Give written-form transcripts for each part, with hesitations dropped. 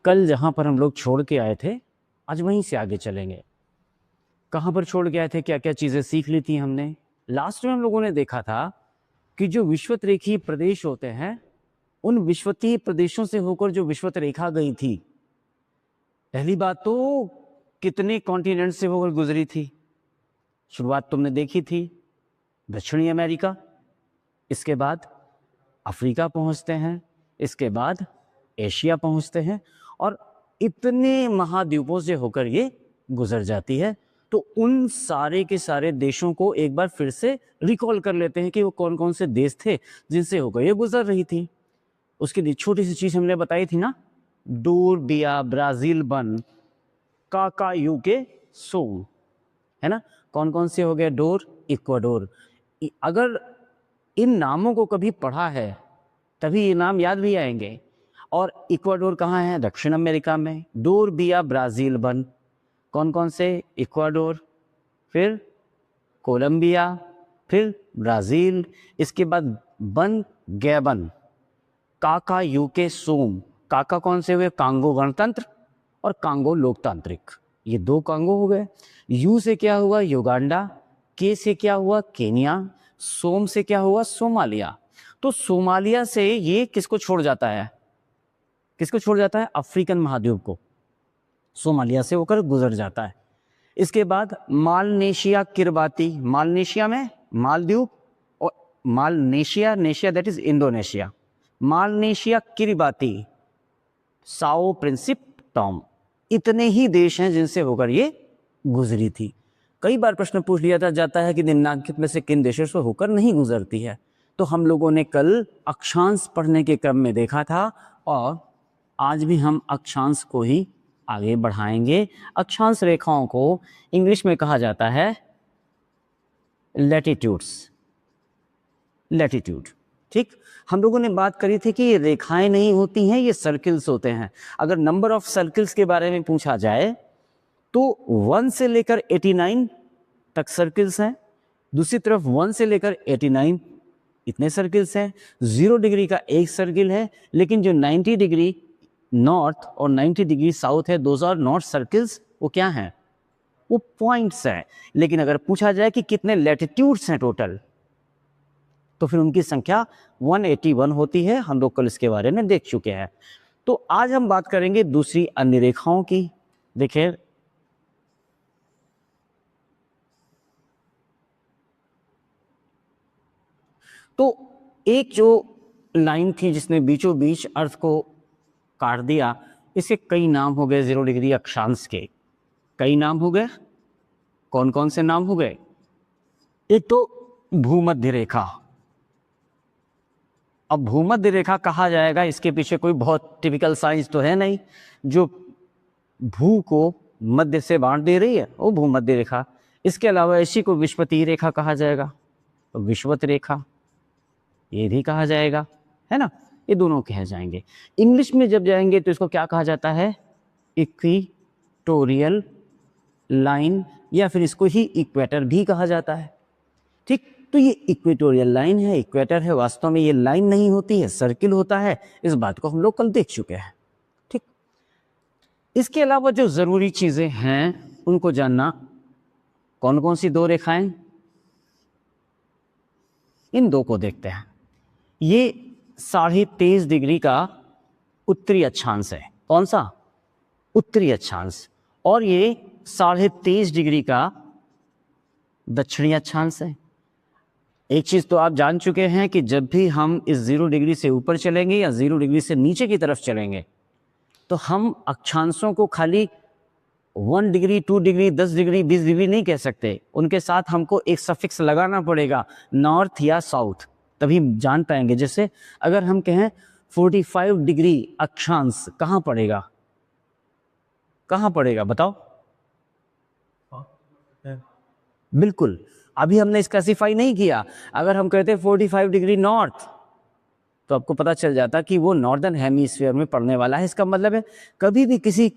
कल जहाँ पर हम लोग छोड़ के आए थे आज वहीं से आगे चलेंगे। कहाँ पर छोड़ के आए थे, क्या क्या चीज़ें सीख ली थी हमने। लास्ट में हम लोगों ने देखा था कि जो विषुवत रेखीय प्रदेश होते हैं उन विषुवतीय प्रदेशों से होकर जो विषुवत रेखा गई थी, पहली बात तो कितने कॉन्टिनेंट से होकर गुजरी थी। शुरुआत तुमने देखी थी दक्षिणी अमेरिका, इसके बाद अफ्रीका पहुंचते हैं, इसके बाद एशिया पहुंचते हैं और इतने महाद्वीपों से होकर ये गुजर जाती है। तो उन सारे के सारे देशों को एक बार फिर से रिकॉल कर लेते हैं कि वो कौन कौन से देश थे जिनसे होकर ये गुजर रही थी। उसकी लिए छोटी सी चीज हमने बताई थी ना, डोर बिया ब्राजील बन काका यूके सोम, है ना। कौन कौन से हो गए, डोर इक्वाडोर। अगर इन नामों को कभी पढ़ा है तभी ये नाम याद भी आएंगे। और इक्वाडोर कहाँ है, दक्षिण अमेरिका में। डोर बिया ब्राजील बन, कौन कौन से, इक्वाडोर, फिर कोलंबिया, फिर ब्राज़ील, इसके बाद बन गैबन, काका यूके सोम। काका कौन से हुए, कांगो गणतंत्र और कांगो लोकतांत्रिक, ये दो कांगो हो गए। यू से क्या हुआ, युगांडा। के से क्या हुआ, केनिया। सोम से क्या हुआ, सोमालिया। तो सोमालिया से ये किसको छोड़ जाता है, किसको छोड़ जाता है, अफ्रीकन महाद्वीप को। सोमालिया से होकर गुजर जाता है। इसके बाद मालनेशिया किरबाती, मालनेशिया में मालदीव और Melanesia, Nesia that is Indonesia. Melanesia Kiribati, Sao Principe Tom, इतने ही देश हैं जिनसे होकर ये गुजरी थी। कई बार प्रश्न पूछ लिया जाता है कि निम्नलिखित में से किन देशों से होकर नहीं गुजरती है। तो हम लोगों ने कल अक्षांश पढ़ने के क्रम में देखा था और आज भी हम अक्षांश को ही आगे बढ़ाएंगे। अक्षांश रेखाओं को इंग्लिश में कहा जाता है लैटिट्यूड्स, लैटिट्यूड। ठीक, हम लोगों ने बात करी थी कि ये रेखाएं नहीं होती हैं, ये सर्किल्स होते हैं। अगर नंबर ऑफ सर्किल्स के बारे में पूछा जाए तो 1 से लेकर 89 तक सर्किल्स हैं। दूसरी तरफ 1 से लेकर 89 इतने सर्किल्स हैं। 0 डिग्री का एक सर्किल है, लेकिन जो 90 डिग्री नॉर्थ और 90 डिग्री साउथ है, दोज आर नॉट सर्किल्स, वो क्या हैं, वो पॉइंट्स हैं। लेकिन अगर पूछा जाए कि कितने लैटिट्यूड्स हैं टोटल, तो फिर उनकी संख्या 181 होती है। हम लोग कल इसके बारे में देख चुके हैं। तो आज हम बात करेंगे दूसरी अन्य रेखाओं की। देखिए, तो एक जो लाइन थी जिसने बीचों बीच अर्थ को काट दिया, इसके कई नाम हो गए 0 डिग्री अक्षांश के। कई नाम हो गए, कौन कौन से नाम हो गए, एक तो भूमध्य रेखा। अब भूमध्य रेखा कहा जाएगा, इसके पीछे कोई बहुत टिपिकल साइंस तो है नहीं। जो भू को मध्य से बांट दे रही है वो भूमध्य रेखा। इसके अलावा इसी को विषुवतीय रेखा कहा जाएगा, विषुवत रेखा ये भी कहा जाएगा, है ना। ये दोनों कहे जाएंगे। इंग्लिश में जब जाएंगे तो इसको क्या कहा जाता है, इक्वेटोरियल लाइन, या फिर इसको ही इक्वेटर भी कहा जाता है। ठीक, तो ये इक्वेटोरियल लाइन है, इक्वेटर है, वास्तव में ये लाइन नहीं होती है, सर्किल होता है। इस बात को हम लोग कल देख चुके हैं। ठीक, इसके अलावा जो जरूरी चीजें हैं उनको जानना, कौन कौन सी दो रेखाएं, इन दो को देखते हैं। ये 23.5 डिग्री का उत्तरी अक्षांश है, कौन सा, उत्तरी अक्षांश, और ये 23.5 डिग्री का दक्षिणी अक्षांश है। एक चीज तो आप जान चुके हैं कि जब भी हम इस 0 डिग्री से ऊपर चलेंगे या 0 डिग्री से नीचे की तरफ चलेंगे तो हम अक्षांशों को खाली 1 डिग्री 2 डिग्री 10 डिग्री 20 डिग्री नहीं कह सकते, उनके साथ हमको एक सफिक्स लगाना पड़ेगा, नॉर्थ या साउथ, तभी जान पाएंगे। जैसे अगर हम कहें 45 डिग्री अक्षांश कहाँ पड़ेगा, कहाँ पड़ेगा बताओ। बिल्कुल, अभी हमने स्पेसिफाई नहीं किया। अगर हम कहते 45 डिग्री नॉर्थ तो आपको पता चल जाता कि वो नॉर्दर्न हेमीस्फीयर में पड़ने वाला है। इसका मतलब है कभी भी किसी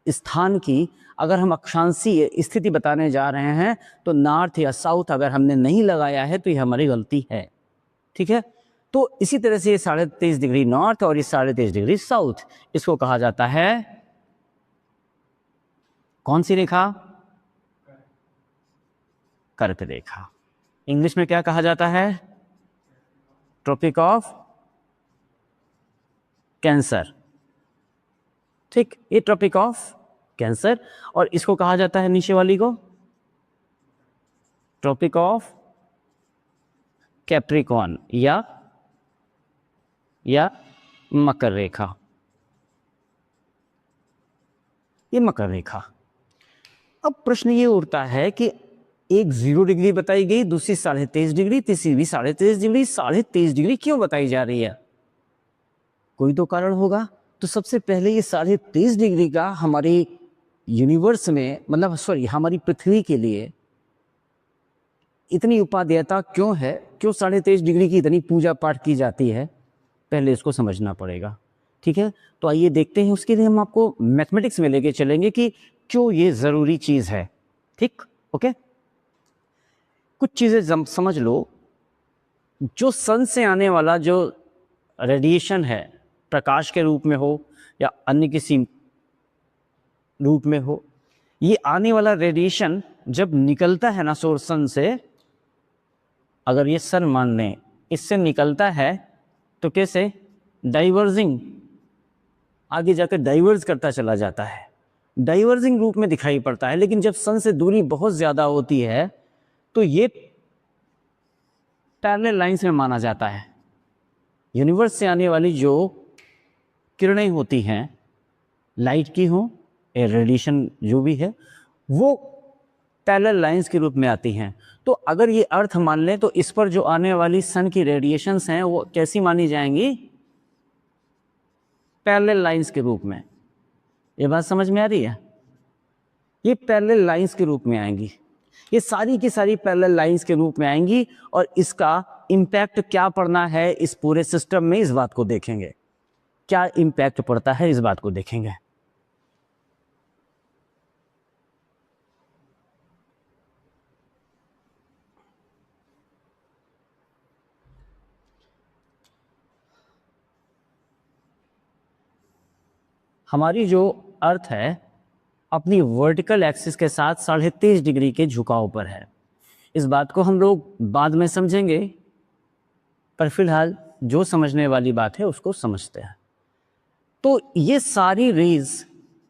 स्थान की अगर हम अक्षांशीय स्थिति बताने जा रहे हैं तो नॉर्थ या साउथ अगर हमने नहीं लगाया है तो ये हमारी गलती है। ठीक है, तो इसी तरह से ये 23.5 डिग्री नॉर्थ और ये 23.5 डिग्री साउथ, इसको कहा जाता है कौन सी रेखा? कर्क रेखा। इंग्लिश में क्या कहा जाता है? Tropic of cancer. ठीक, ये ट्रॉपिक ऑफ कैंसर, और इसको कहा जाता है नीचे वाली को ट्रॉपिक ऑफ कैप्रिकॉर्न या मकर रेखा। ये मकर रेखा। अब प्रश्न ये उठता है कि एक 0 डिग्री बताई गई, दूसरी 23.5 डिग्री, तीसरी भी 23.5 डिग्री। 23.5 डिग्री क्यों बताई जा रही है? कोई तो कारण होगा। तो सबसे पहले ये 23.5 डिग्री का हमारे यूनिवर्स में, मतलब सॉरी, हमारी पृथ्वी के लिए इतनी उपादेयता क्यों है? क्यों 23.5 डिग्री की इतनी पूजा पाठ की जाती है? पहले इसको समझना पड़ेगा। ठीक है, तो आइए देखते हैं। उसके लिए हम आपको मैथमेटिक्स में लेके चलेंगे कि क्यों ये ज़रूरी चीज़ है। ठीक, ओके। कुछ चीज़ें समझ लो। जो सन से आने वाला जो रेडिएशन है, प्रकाश के रूप में हो या अन्य किसी रूप में हो, ये आने वाला रेडिएशन जब निकलता है ना सन से, अगर ये सन मान लें, इससे निकलता है तो कैसे? डाइवर्जिंग, आगे जाकर डाइवर्ज करता चला जाता है, डाइवर्जिंग रूप में दिखाई पड़ता है। लेकिन जब सन से दूरी बहुत ज़्यादा होती है तो ये पैरेलल लाइंस में माना जाता है। यूनिवर्स से आने वाली जो किरणें होती हैं, लाइट की हो या रेडिएशन जो भी है, वो पैरेलल लाइंस के रूप में आती हैं। तो अगर ये अर्थ मान लें तो इस पर जो आने वाली सन की रेडिएशंस हैं वो कैसी मानी जाएंगी? पैरेलल लाइंस के रूप में। ये बात समझ में आ रही है? ये पैरेलल लाइंस के रूप में आएंगी, ये सारी की सारी पैरेलल लाइंस के रूप में आएंगी। और इसका इम्पैक्ट क्या पड़ना है इस पूरे सिस्टम में, इस बात को देखेंगे। क्या इम्पैक्ट पड़ता है इस बात को देखेंगे। हमारी जो अर्थ है अपनी वर्टिकल एक्सिस के साथ 23.5 डिग्री के झुकाव पर है। इस बात को हम लोग बाद में समझेंगे, पर फिलहाल जो समझने वाली बात है उसको समझते हैं। तो ये सारी रेज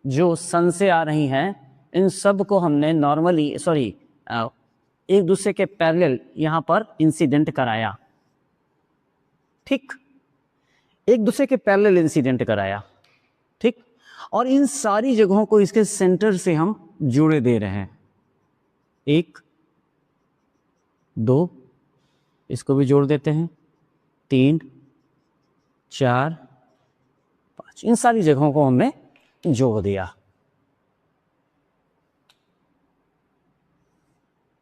जो सन से आ रही हैं, इन सब को हमने नॉर्मली एक दूसरे के पैरेलल यहाँ पर इंसिडेंट कराया। ठीक, एक दूसरे के पैरेलल इंसिडेंट कराया। ठीक, और इन सारी जगहों को इसके सेंटर से हम जोड़े दे रहे हैं। 1 2, इसको भी जोड़ देते हैं, 3 4 5, इन सारी जगहों को हमने जोड़ दिया।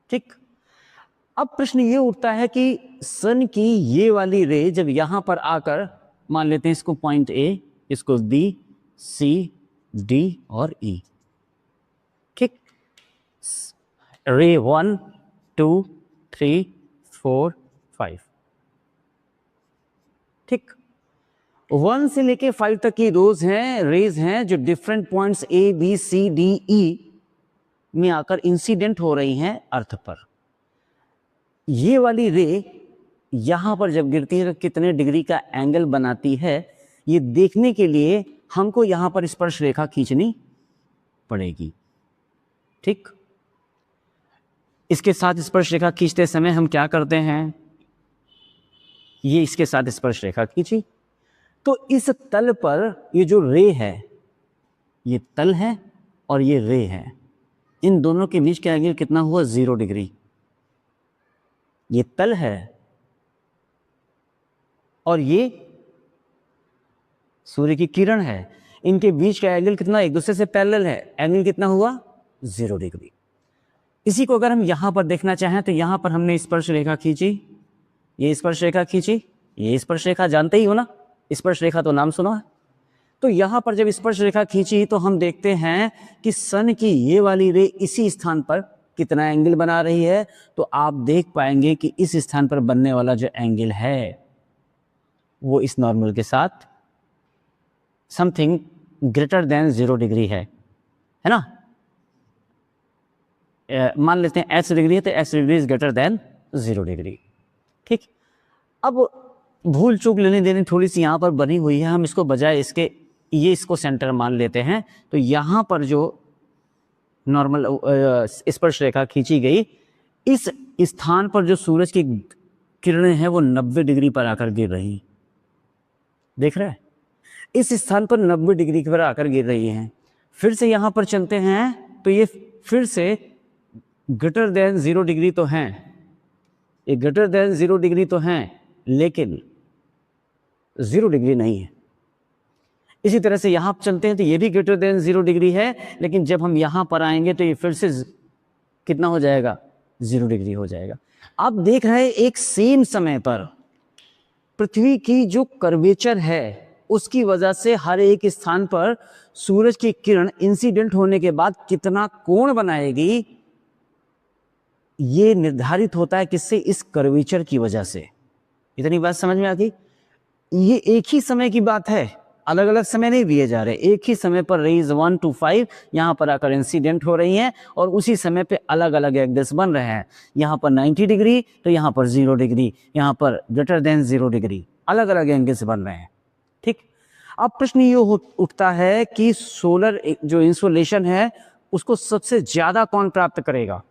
ठीक, अब प्रश्न ये उठता है कि सन की ये वाली रे जब यहां पर आकर, मान लेते हैं इसको पॉइंट ए, इसको बी, सी, डी और ई। ठीक, रे 1 2 3 4 5। ठीक, 1 से लेके 5 तक की रेज हैं जो different points A B C D E में आकर इंसिडेंट हो रही हैं अर्थ पर। ये वाली रे यहां पर जब गिरती है तो कितने डिग्री का एंगल बनाती है, ये देखने के लिए हमको यहां पर स्पर्श रेखा खींचनी पड़ेगी। ठीक, इसके साथ स्पर्श रेखा खींचते समय हम क्या करते हैं? ये इसके साथ स्पर्श रेखा खींची तो इस तल पर ये जो रे है, ये तल है और ये रे है, इन दोनों के बीच का एंगल कितना हुआ? 0 डिग्री। ये तल है और ये सूर्य की किरण है, इनके बीच का एंगल कितना? एक दूसरे से पैरेलल है, एंगल कितना हुआ? 0 डिग्री। इसी को अगर हम यहां पर देखना चाहें तो यहां पर हमने स्पर्श रेखा खींची, ये स्पर्श रेखा खींची, ये स्पर्श रेखा जानते ही हो ना, स्पर्श रेखा तो नाम सुना है। तो यहां पर जब स्पर्श रेखा खींची तो हम देखते हैं कि सन की ये वाली रे इसी स्थान पर कितना एंगल बना रही है। तो आप देख पाएंगे कि इस स्थान पर बनने वाला जो एंगल है वो इस नॉर्मल के साथ समथिंग ग्रेटर देन 0 डिग्री है ना। मान लेते हैं x डिग्री है तो x degree is greater than 0 degree. ठीक, अब भूल चूक लेने देने थोड़ी सी यहाँ पर बनी हुई है, हम इसको बजाय इसके ये इसको सेंटर मान लेते हैं। तो यहाँ पर जो नॉर्मल स्पर्श रेखा खींची गई, इस स्थान पर जो सूरज की किरणें हैं वो 90 डिग्री पर आकर गिर रही, देख रहे हैं, इस स्थान पर 90 डिग्री पर आकर गिर रही हैं। फिर से यहाँ पर चलते हैं तो ये फिर से ग्रेटर देन 0 डिग्री तो हैं, ये ग्रेटर देन 0 डिग्री तो हैं, लेकिन 0 डिग्री नहीं है। इसी तरह से यहाँ चलते हैं तो ये भी ग्रेटर देन 0 डिग्री है, लेकिन जब हम यहाँ पर आएंगे तो ये फिर से कितना हो जाएगा, 0 डिग्री हो जाएगा। आप देख रहे हैं एक सेम समय पर पृथ्वी की जो कर्वेचर है उसकी वजह से हर एक स्थान पर सूरज की किरण इंसिडेंट होने के बाद कितना कोण बनाएगी, ये निर्धारित होता है किससे, इस कर्वेचर की वजह से। इतनी बात समझ में आ गई। ये एक ही समय की बात है, अलग अलग समय नहीं दिए जा रहे, एक ही समय पर रेज 1 to 5 यहाँ पर आकर इंसिडेंट हो रही हैं और उसी समय पे अलग अलग एंगल्स बन रहे हैं। यहाँ पर 90 डिग्री तो यहाँ पर 0 डिग्री, यहाँ पर ग्रेटर देन 0 डिग्री, अलग अलग एंगल्स बन रहे हैं। ठीक, अब प्रश्न ये उठता है कि सोलर जो इंसोलेशन है उसको सबसे ज्यादा कौन प्राप्त करेगा,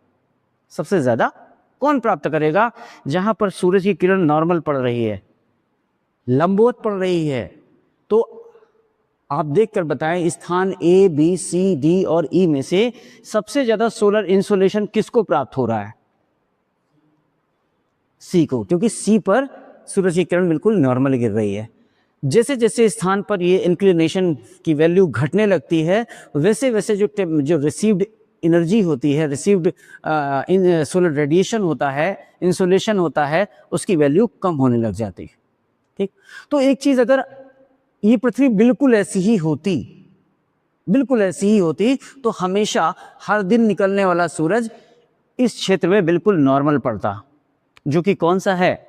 सबसे ज्यादा कौन प्राप्त करेगा, जहां पर सूरज की किरण नॉर्मल पड़ रही है, लंबवत पड़ रही है। तो आप देखकर बताएं स्थान A, B, C, D और E में से सबसे ज्यादा सोलर इंसोलेशन किसको प्राप्त हो रहा है, C को, क्योंकि C पर सूरज की किरण बिल्कुल नॉर्मल गिर रही है। जैसे जैसे स्थान पर ये इंक्लिनेशन की वैल्यू घटने लगती है वैसे वैसे जो रिसीव्ड एनर्जी होती है, रिसीव्ड सोलर रेडिएशन होता है, इंसोलेशन होता है, उसकी वैल्यू कम होने लग जाती है। ठीक, तो एक चीज, अगर ये पृथ्वी बिल्कुल ऐसी ही होती, बिल्कुल ऐसी ही होती तो हमेशा हर दिन निकलने वाला सूरज इस क्षेत्र में बिल्कुल नॉर्मल पड़ता, जो कि कौन सा है,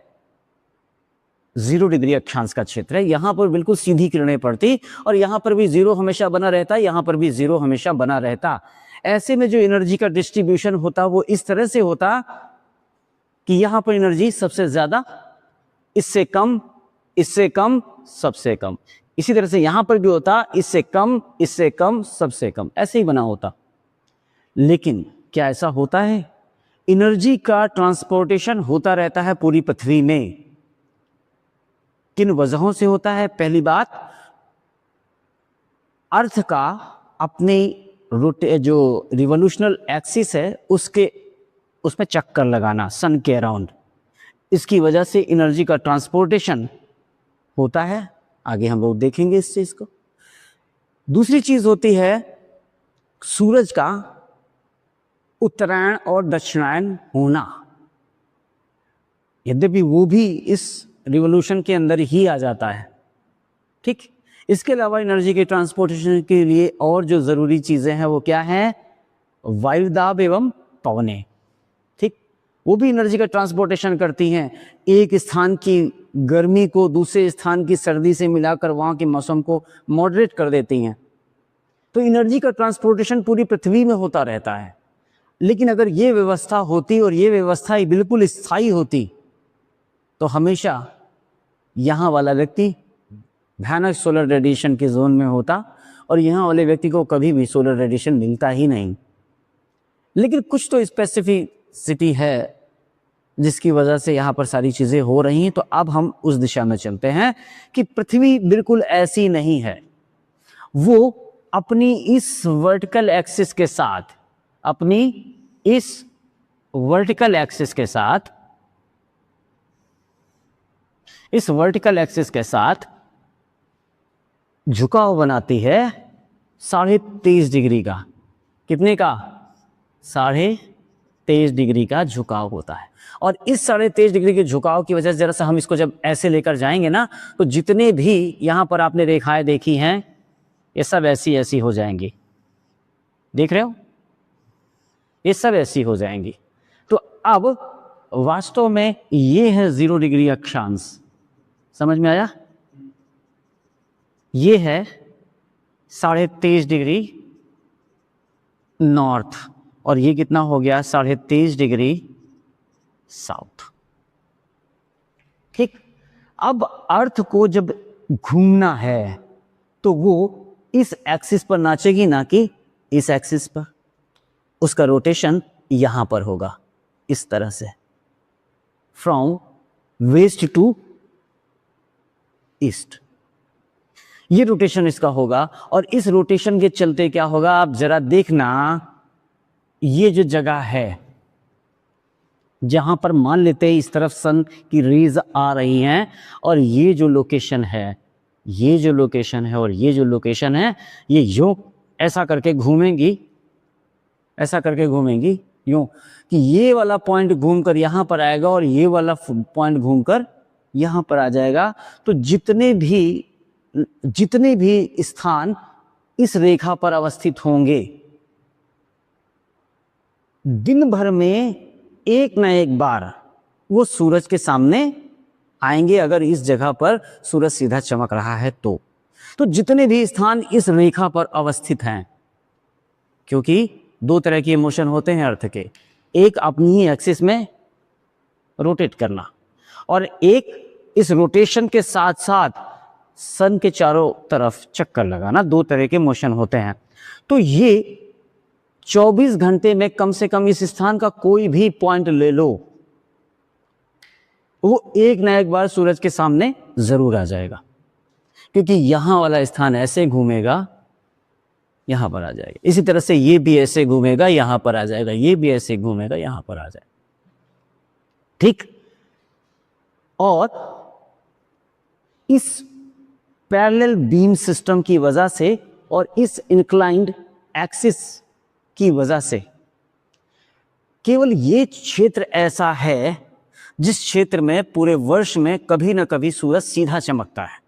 0 डिग्री अक्षांश का क्षेत्र है। यहां पर बिल्कुल सीधी किरणें पड़ती और यहां पर भी 0 हमेशा बना रहता, यहां पर भी 0 हमेशा बना रहता। ऐसे में जो एनर्जी का डिस्ट्रीब्यूशन होता वो इस तरह से होता कि यहां पर एनर्जी सबसे ज्यादा, इससे कम, इससे कम, सबसे कम। इसी तरह से यहां पर भी होता, इससे कम, इससे कम, सबसे कम, ऐसे ही बना होता। लेकिन क्या ऐसा होता है? एनर्जी का ट्रांसपोर्टेशन होता रहता है पूरी पृथ्वी में। किन वजहों से होता है? पहली बात, अर्थ का अपने जो रिवोल्यूशनल एक्सिस है उसमें चक्कर लगाना सन के अराउंड, इसकी वजह से एनर्जी का ट्रांसपोर्टेशन होता है। आगे हम लोग देखेंगे इस चीज को। दूसरी चीज होती है सूरज का उत्तरायण और दक्षिणायन होना। यद्यपि वो भी इस रिवोल्यूशन के अंदर ही आ जाता है। ठीक, इसके अलावा एनर्जी के ट्रांसपोर्टेशन के लिए और जो जरूरी चीजें हैं वो क्या हैं? वायुदाब एवं पवनें। ठीक, वो भी एनर्जी का ट्रांसपोर्टेशन करती हैं। एक स्थान की गर्मी को दूसरे स्थान की सर्दी से मिलाकर वहां के मौसम को मॉडरेट कर देती हैं। तो एनर्जी का ट्रांसपोर्टेशन पूरी पृथ्वी में होता रहता है। लेकिन अगर ये व्यवस्था होती और ये व्यवस्था बिल्कुल स्थायी होती तो हमेशा यहाँ वाला व्यक्ति भयानक सोलर रेडिएशन के जोन में होता और यहाँ वाले व्यक्ति को कभी भी सोलर रेडिएशन मिलता ही नहीं। लेकिन कुछ तो स्पेसिफिसिटी है जिसकी वजह से यहाँ पर सारी चीज़ें हो रही हैं। तो अब हम उस दिशा में चलते हैं कि पृथ्वी बिल्कुल ऐसी नहीं है। वो अपनी इस वर्टिकल एक्सिस के साथ, अपनी इस वर्टिकल एक्सिस के साथ, इस वर्टिकल एक्सिस के साथ झुकाव बनाती है 23.5 डिग्री का। कितने का? 23.5 डिग्री का झुकाव होता है। और इस 23.5 डिग्री के झुकाव की वजह से जरा सा हम इसको जब ऐसे लेकर जाएंगे ना, तो जितने भी यहां पर आपने रेखाएं देखी हैं ये सब ऐसी ऐसी हो जाएंगी। देख रहे हो, ये सब ऐसी हो जाएंगी। तो अब वास्तव में ये है 0 डिग्री अक्षांश। समझ में आया? ये है 23.5 डिग्री नॉर्थ और ये कितना हो गया 23.5 डिग्री साउथ। ठीक, अब अर्थ को जब घूमना है तो वो इस एक्सिस पर नाचेगी, ना कि इस एक्सिस पर। उसका रोटेशन यहां पर होगा इस तरह से, फ्रॉम वेस्ट टू ईस्ट। ये रोटेशन इसका होगा और इस रोटेशन के चलते क्या होगा आप जरा देखना, ये जो जगह है जहां पर मान लेते हैं इस तरफ सन की रेज आ रही हैं और ये जो लोकेशन है, ये जो लोकेशन है और ये जो लोकेशन है, ये यूं ऐसा करके घूमेंगी, ऐसा करके घूमेंगी यूं कि ये वाला पॉइंट घूमकर यहां पर आएगा और ये वाला पॉइंट घूमकर यहां पर आ जाएगा। तो जितने भी स्थान इस रेखा पर अवस्थित होंगे, दिन भर में एक न एक बार वो सूरज के सामने आएंगे, अगर इस जगह पर सूरज सीधा चमक रहा है तो जितने भी स्थान इस रेखा पर अवस्थित हैं, क्योंकि दो तरह के मोशन होते हैं अर्थ के, एक अपनी ही एक्सिस में रोटेट करना और एक इस रोटेशन के साथ साथ सन के चारों तरफ चक्कर लगाना, दो तरह के मोशन होते हैं। तो ये 24 घंटे में कम से कम इस स्थान का कोई भी पॉइंट ले लो, वो एक न एक बार सूरज के सामने जरूर आ जाएगा, क्योंकि यहां वाला स्थान ऐसे घूमेगा, यहां पर आ जाएगा। इसी तरह से ये भी ऐसे घूमेगा, यहां पर आ जाएगा, ये भी ऐसे घूमेगा, यहां पर आ जाएगा। ठीक, और इस पैरेलल बीम सिस्टम की वजह से और इस इंक्लाइंड एक्सिस की वजह से केवल ये क्षेत्र ऐसा है जिस क्षेत्र में पूरे वर्ष में कभी ना कभी सूरज सीधा चमकता है,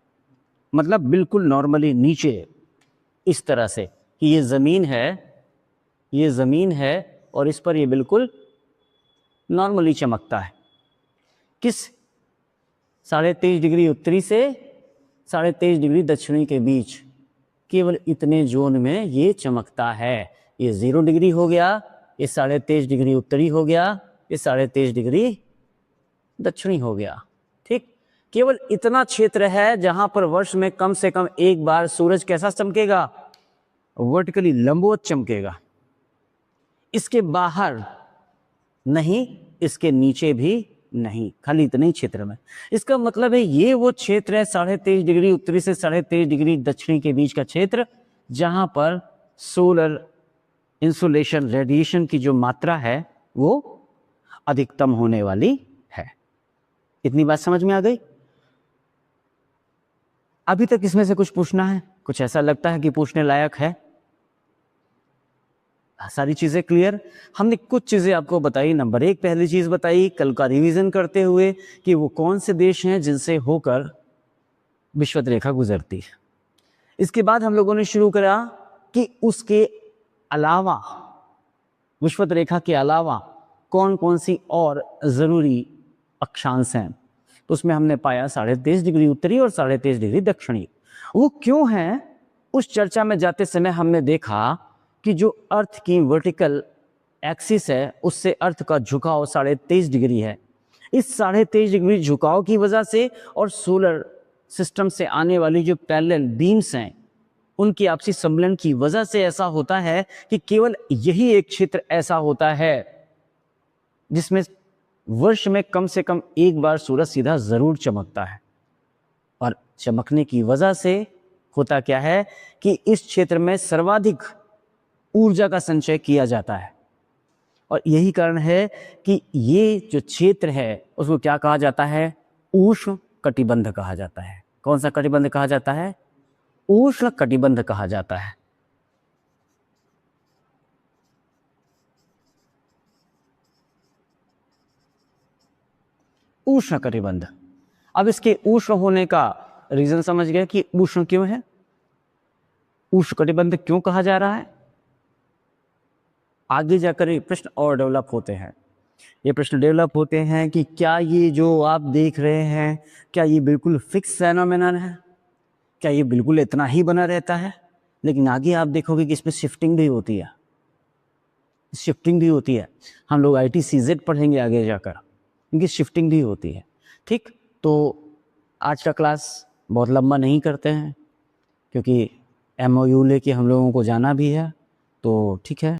मतलब बिल्कुल नॉर्मली नीचे इस तरह से कि ये ज़मीन है और इस पर ये बिल्कुल नॉर्मली चमकता है। किस 23.5 डिग्री उत्तरी से 23.5 डिग्री दक्षिणी के बीच, केवल इतने जोन में ये चमकता है। ये 0 डिग्री हो गया, ये 23.5 डिग्री उत्तरी हो गया, ये 23.5 डिग्री दक्षिणी हो गया। ठीक, केवल इतना क्षेत्र है जहां पर वर्ष में कम से कम एक बार सूरज कैसा चमकेगा, वर्टिकली लंबवत चमकेगा। इसके बाहर नहीं, इसके नीचे भी नहीं, खाली इतने ही क्षेत्र में। इसका मतलब है ये वो क्षेत्र है 23.5 डिग्री उत्तरी से 23.5 डिग्री दक्षिणी के बीच का क्षेत्र, जहां पर सोलर इंसुलेशन रेडिएशन की जो मात्रा है वो अधिकतम होने वाली है। इतनी बात समझ में आ गई? अभी तक इसमें से कुछ पूछना है? कुछ ऐसा लगता है कि पूछने लायक है? सारी चीजें क्लियर? हमने कुछ चीजें आपको बताई। नंबर 1 पहली चीज बताई कल का रिवीजन करते हुए कि वो कौन से देश हैं जिनसे होकर विषुवत रेखा गुजरती है। इसके बाद हम लोगों ने शुरू करा कि उसके अलावा, विषुवत रेखा के अलावा कौन कौन सी और जरूरी अक्षांश हैं। तो उसमें हमने पाया 23.5 डिग्री उत्तरी और 23.5 डिग्री दक्षिणी। वो क्यों हैं, उस चर्चा में जाते समय हमने देखा कि जो अर्थ की वर्टिकल एक्सिस है उससे अर्थ का झुकाव 23.5 डिग्री है। इस 23.5 डिग्री झुकाव की वजह से और सोलर सिस्टम से आने वाली जो पैरेलल बीम्स हैं उनकी आपसी सम्मिलन की वजह से ऐसा होता है कि केवल यही एक क्षेत्र ऐसा होता है जिसमें वर्ष में कम से कम एक बार सूरज सीधा जरूर चमकता है। और चमकने की वजह से होता क्या है कि इस क्षेत्र में सर्वाधिक ऊर्जा का संचय किया जाता है। और यही कारण है कि ये जो क्षेत्र है उसको क्या कहा जाता है, उष्ण कटिबंध कहा जाता है। कौन सा कटिबंध कहा जाता है? उष्ण कटिबंध कहा जाता है। उष्ण कटिबंध। अब इसके उष्ण होने का रीजन समझ गए कि उष्ण क्यों है, उष्ण कटिबंध क्यों कहा जा रहा है। आगे जाकर ये प्रश्न और डेवलप होते हैं। ये प्रश्न डेवलप होते हैं कि क्या ये जो आप देख रहे हैं क्या ये बिल्कुल फिक्स फेनोमेनन है, क्या ये बिल्कुल इतना ही बना रहता है? लेकिन आगे आप देखोगे कि इसमें शिफ्टिंग भी होती है, शिफ्टिंग भी होती है। हम लोग IT CZ पढ़ेंगे आगे जाकर, क्योंकि शिफ्टिंग भी होती है। ठीक, तो आज का क्लास बहुत लंबा नहीं करते हैं, क्योंकि MOU लेके हम लोगों को जाना भी है, तो ठीक है।